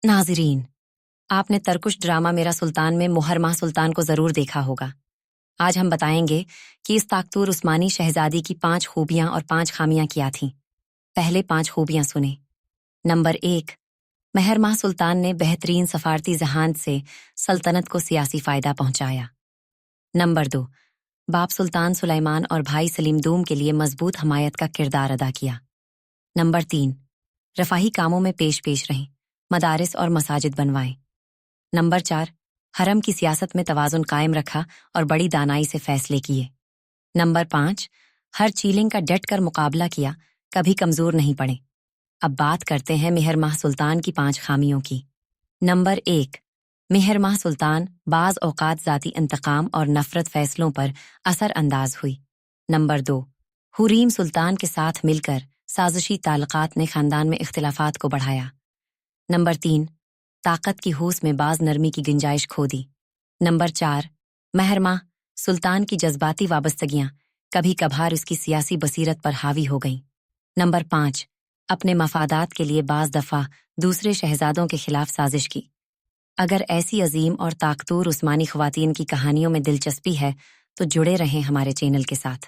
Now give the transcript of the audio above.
ناظرین، آپ نے ترکش ڈرامہ میرا سلطان میں مہرماہ سلطان کو ضرور دیکھا ہوگا۔ آج ہم بتائیں گے کہ اس طاقتور عثمانی شہزادی کی 5 خوبیاں اور 5 خامیاں کیا تھیں۔ پہلے 5 خوبیاں سنیں۔ نمبر 1، مہرماہ سلطان نے بہترین سفارتی ذہانت سے سلطنت کو سیاسی فائدہ پہنچایا۔ نمبر 2، باپ سلطان سلیمان اور بھائی سلیم دوم کے لیے مضبوط حمایت کا کردار ادا کیا۔ نمبر 3، رفاہی کاموں میں پیش رہیں، مدارس اور مساجد بنوائیں۔ نمبر 4، حرم کی سیاست میں توازن قائم رکھا اور بڑی دانائی سے فیصلے کیے۔ نمبر 5، ہر چیلنج کا ڈٹ کر مقابلہ کیا، کبھی کمزور نہیں پڑے۔ اب بات کرتے ہیں مہرماہ سلطان کی 5 خامیوں کی۔ نمبر 1، مہرماہ سلطان بعض اوقات ذاتی انتقام اور نفرت فیصلوں پر اثر انداز ہوئی۔ نمبر 2، حریم سلطان کے ساتھ مل کر سازشی تعلقات نے خاندان میں اختلافات کو بڑھایا۔ نمبر 3، طاقت کی ہوس میں بعض نرمی کی گنجائش کھو دی۔ نمبر 4، مہرماہ سلطان کی جذباتی وابستگیاں کبھی کبھار اس کی سیاسی بصیرت پر حاوی ہو گئیں۔ نمبر 5، اپنے مفادات کے لیے بعض دفعہ دوسرے شہزادوں کے خلاف سازش کی۔ اگر ایسی عظیم اور طاقتور عثمانی خواتین کی کہانیوں میں دلچسپی ہے تو جڑے رہیں ہمارے چینل کے ساتھ۔